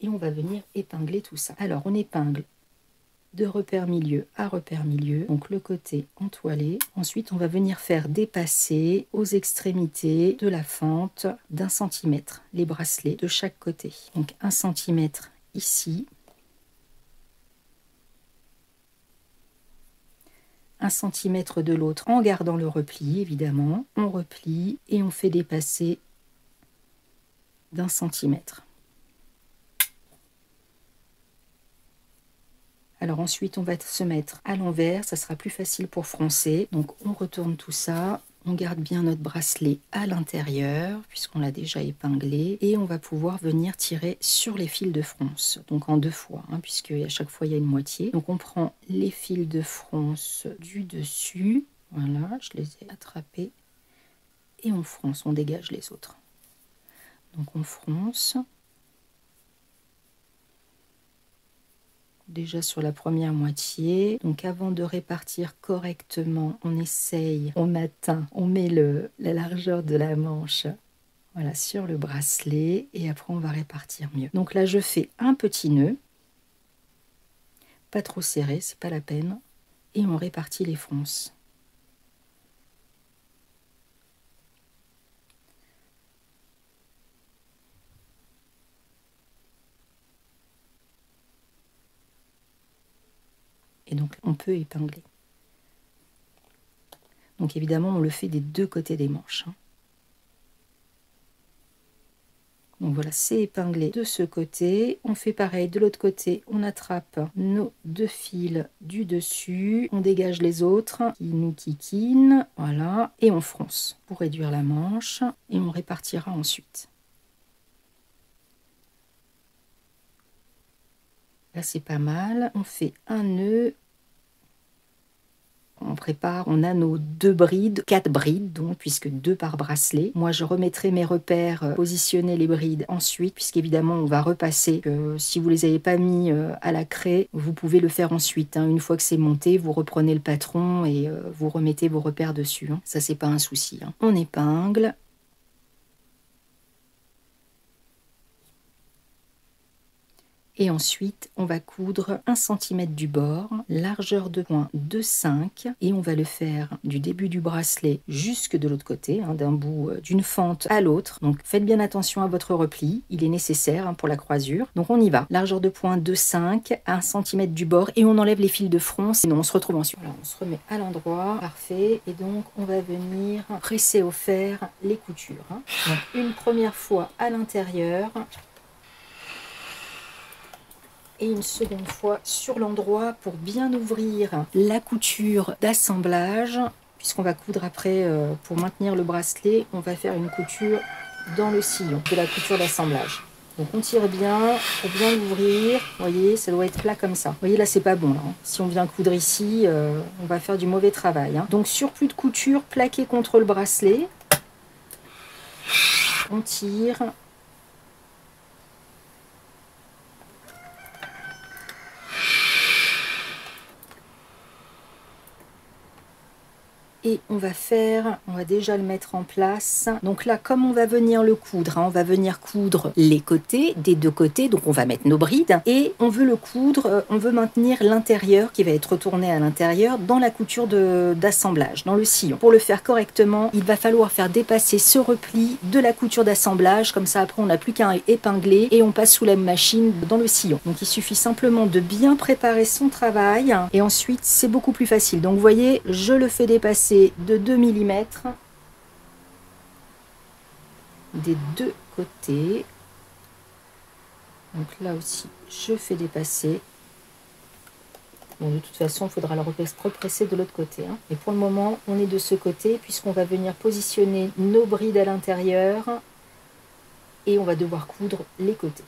Et on va venir épingler tout ça. Alors on épingle de repère milieu à repère milieu, donc le côté entoilé. Ensuite on va venir faire dépasser aux extrémités de la fente d'1 centimètre les bracelets de chaque côté. Donc 1 centimètre ici, 1 centimètre de l'autre en gardant le repli évidemment. On replie et on fait dépasser d'1 centimètre. Alors ensuite on va se mettre à l'envers, ça sera plus facile pour froncer. Donc on retourne tout ça, on garde bien notre bracelet à l'intérieur puisqu'on l'a déjà épinglé et on va pouvoir venir tirer sur les fils de fronce. Donc en deux fois, puisque à chaque fois il y a une moitié. Donc on prend les fils de fronce du dessus, voilà, je les ai attrapés et on fronce, on dégage les autres. Donc on fronce. Déjà sur la première moitié. Donc avant de répartir correctement, on essaye, on atteint, on met la largeur de la manche, voilà, sur le bracelet et après on va répartir mieux. Donc là je fais un petit nœud, pas trop serré, c'est pas la peine, et on répartit les fronces. Et donc on peut épingler. Donc évidemment on le fait des deux côtés des manches. Donc voilà, c'est épinglé de ce côté. On fait pareil de l'autre côté. On attrape nos deux fils du dessus. On dégage les autres qui nous kikinent. Voilà. Et on fronce pour réduire la manche. Et on répartira ensuite. Là c'est pas mal. On fait un nœud. On prépare, on a nos 2 brides, 4 brides donc, puisque 2 par bracelet. Moi je remettrai mes repères, positionner les brides ensuite, puisqu'évidemment on va repasser. Si vous les avez pas mis à la craie, vous pouvez le faire ensuite. Une fois que c'est monté, vous reprenez le patron et vous remettez vos repères dessus. Ça c'est pas un souci. On épingle. Et ensuite, on va coudre 1 cm du bord, largeur de point 2,5 et on va le faire du début du bracelet jusque de l'autre côté, hein, d'un bout d'une fente à l'autre. Donc faites bien attention à votre repli, il est nécessaire hein, pour la croisure. Donc on y va, largeur de point 2,5, 1 cm du bord et on enlève les fils de front, sinon on se retrouve ensuite. Voilà, on se remet à l'endroit, parfait. Et donc on va venir presser au fer les coutures. Hein. Donc une première fois à l'intérieur. Et une seconde fois sur l'endroit pour bien ouvrir la couture d'assemblage. Puisqu'on va coudre après, pour maintenir le bracelet, on va faire une couture dans le sillon de la couture d'assemblage. Donc on tire bien, pour bien l'ouvrir. Vous voyez, ça doit être plat comme ça. Vous voyez, là, c'est pas bon. Là, hein. Si on vient coudre ici, on va faire du mauvais travail. Hein. Donc surplus de couture plaqué contre le bracelet. On tire. Et on va déjà le mettre en place. Donc là, comme on va venir le coudre, hein, on va venir coudre les côtés, des deux côtés. Donc on va mettre nos brides et on veut le coudre, on veut maintenir l'intérieur qui va être retourné à l'intérieur dans la couture d'assemblage, dans le sillon. Pour le faire correctement, il va falloir faire dépasser ce repli de la couture d'assemblage. Comme ça, après, on n'a plus qu'à épingler et on passe sous la machine dans le sillon. Donc il suffit simplement de bien préparer son travail et ensuite, c'est beaucoup plus facile. Donc vous voyez, je le fais dépasser de 2 mm des deux côtés. Donc là aussi, je fais dépasser. Bon, de toute façon, il faudra le represser de l'autre côté. Hein. Et pour le moment, on est de ce côté puisqu'on va venir positionner nos brides à l'intérieur et on va devoir coudre les côtés.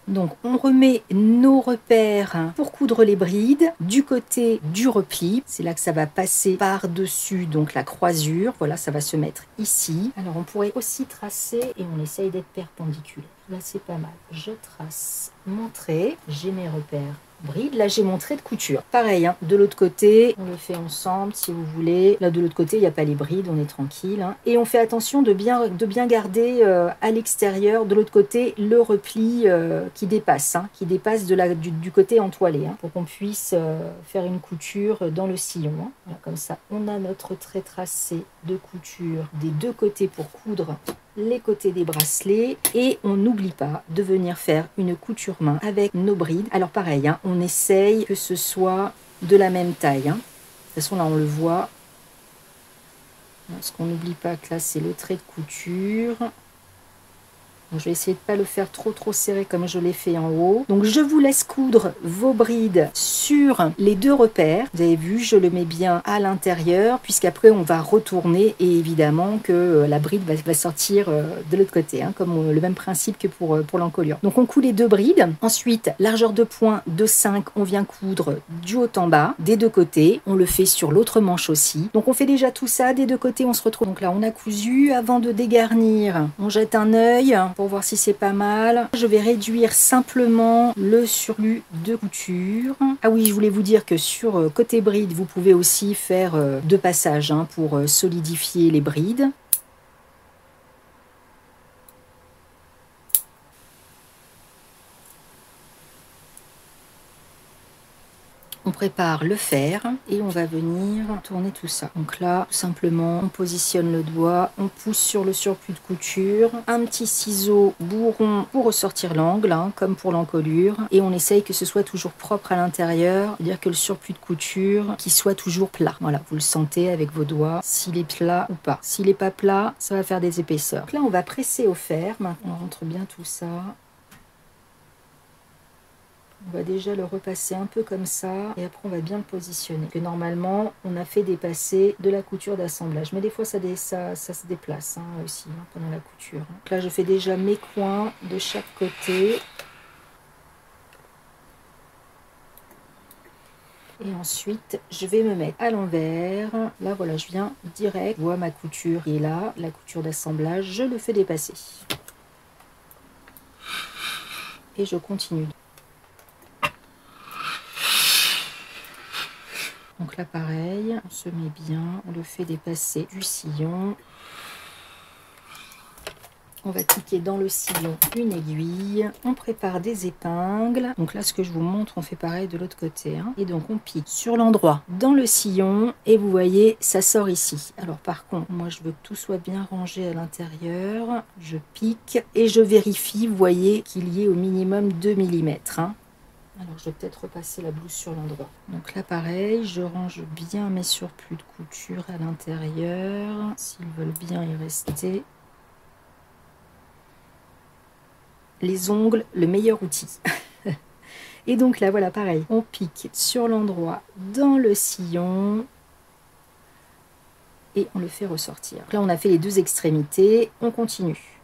Donc on remet nos repères pour coudre les brides du côté du repli. C'est là que ça va passer par-dessus donc la croisure. Voilà, ça va se mettre ici. Alors on pourrait aussi tracer et on essaye d'être perpendiculaire. Là c'est pas mal. Je trace mon trait, j'ai mes repères bride. Là j'ai mon trait de couture. Pareil, hein, de l'autre côté, on le fait ensemble si vous voulez. Là de l'autre côté, il n'y a pas les brides, on est tranquille. Hein. Et on fait attention de bien garder à l'extérieur, de l'autre côté, le repli qui dépasse, hein, qui dépasse du côté entoilé, hein, pour qu'on puisse faire une couture dans le sillon. Hein. Voilà, comme ça, on a notre trait tracé de couture des deux côtés pour coudre les côtés des bracelets et on n'oublie pas de venir faire une couture main avec nos brides. Alors pareil, hein, on essaye que ce soit de la même taille. Hein. De toute façon, là, on le voit. Parce qu'on n'oublie pas que là, c'est le trait de couture. Donc, je vais essayer de ne pas le faire trop serré comme je l'ai fait en haut. Donc je vous laisse coudre vos brides sur les deux repères. Vous avez vu, je le mets bien à l'intérieur puisqu'après on va retourner et évidemment que la bride va sortir de l'autre côté, hein, comme le même principe que pour l'encolure. Donc on coud les deux brides. Ensuite, largeur de point 2,5, on vient coudre du haut en bas des deux côtés. On le fait sur l'autre manche aussi. Donc on fait déjà tout ça des deux côtés, on se retrouve. Donc là on a cousu. Avant de dégarnir, on jette un œil pour voir si c'est pas mal. Je vais réduire simplement le surplus de couture. Ah oui, je voulais vous dire que sur côté bride, vous pouvez aussi faire deux passages hein, pour solidifier les brides. On prépare le fer et on va venir tourner tout ça. Donc là, tout simplement, on positionne le doigt, on pousse sur le surplus de couture, un petit ciseau bourron pour ressortir l'angle, hein, comme pour l'encolure, et on essaye que ce soit toujours propre à l'intérieur, c'est-à-dire que le surplus de couture, qu'il soit toujours plat. Voilà, vous le sentez avec vos doigts, s'il est plat ou pas. S'il n'est pas plat, ça va faire des épaisseurs. Donc là, on va presser au fer. Maintenant, on rentre bien tout ça. On va déjà le repasser un peu comme ça et après on va bien le positionner. Que normalement on a fait dépasser de la couture d'assemblage. Mais des fois ça se déplace hein, aussi hein, pendant la couture. Donc là je fais déjà mes coins de chaque côté. Et ensuite, je vais me mettre à l'envers. Là, voilà, je viens direct. Je vois ma couture qui est là, la couture d'assemblage. Je le fais dépasser. Et je continue. Donc là pareil, on se met bien, on le fait dépasser du sillon. On va piquer dans le sillon une aiguille. On prépare des épingles. Donc là, ce que je vous montre, on fait pareil de l'autre côté. Hein. Et donc, on pique sur l'endroit dans le sillon. Et vous voyez, ça sort ici. Alors par contre, moi, je veux que tout soit bien rangé à l'intérieur. Je pique et je vérifie, vous voyez, qu'il y ait au minimum 2 mm. Hein. Alors, je vais peut-être repasser la blouse sur l'endroit. Donc là, pareil, je range bien mes surplus de couture à l'intérieur. S'ils veulent bien y rester. Les ongles, le meilleur outil. Et donc là, voilà, pareil. On pique sur l'endroit dans le sillon. Et on le fait ressortir. Là, on a fait les deux extrémités. On continue.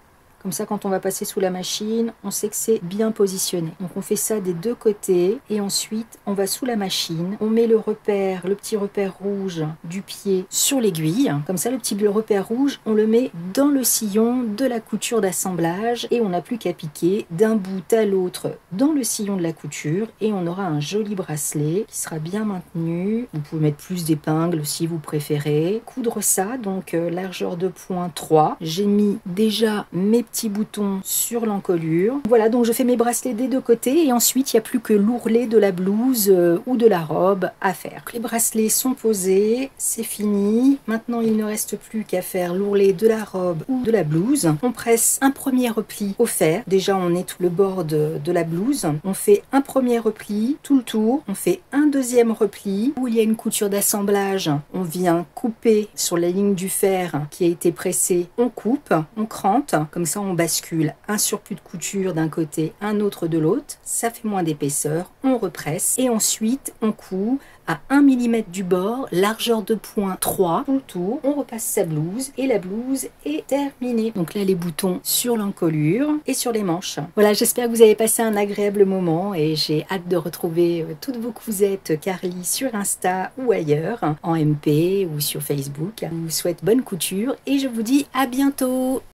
Comme ça, quand on va passer sous la machine, on sait que c'est bien positionné. Donc, on fait ça des deux côtés. Et ensuite, on va sous la machine. On met le petit repère rouge du pied sur l'aiguille. Comme ça, le petit repère rouge, on le met dans le sillon de la couture d'assemblage. Et on n'a plus qu'à piquer d'un bout à l'autre dans le sillon de la couture. Et on aura un joli bracelet qui sera bien maintenu. Vous pouvez mettre plus d'épingles si vous préférez. Coudre ça, donc largeur de point 3. J'ai mis déjà mes petits boutons sur l'encolure. Voilà, donc je fais mes bracelets des deux côtés et ensuite il n'y a plus que l'ourlet de la blouse ou de la robe à faire. Les bracelets sont posés, c'est fini. Maintenant il ne reste plus qu'à faire l'ourlet de la robe ou de la blouse. On presse un premier repli au fer. Déjà on nettoie le bord de la blouse. On fait un premier repli tout le tour. On fait un deuxième repli où il y a une couture d'assemblage. On vient couper sur la ligne du fer qui a été pressée. On coupe, on crante. Comme ça on bascule un surplus de couture d'un côté, un autre de l'autre, ça fait moins d'épaisseur, on represse et ensuite on coud à 1 mm du bord, largeur de point 3, tout le tour, on repasse sa blouse et la blouse est terminée. Donc là les boutons sur l'encolure et sur les manches. Voilà, j'espère que vous avez passé un agréable moment et j'ai hâte de retrouver toutes vos cousettes Carly sur Insta ou ailleurs, en MP ou sur Facebook. Je vous souhaite bonne couture et je vous dis à bientôt.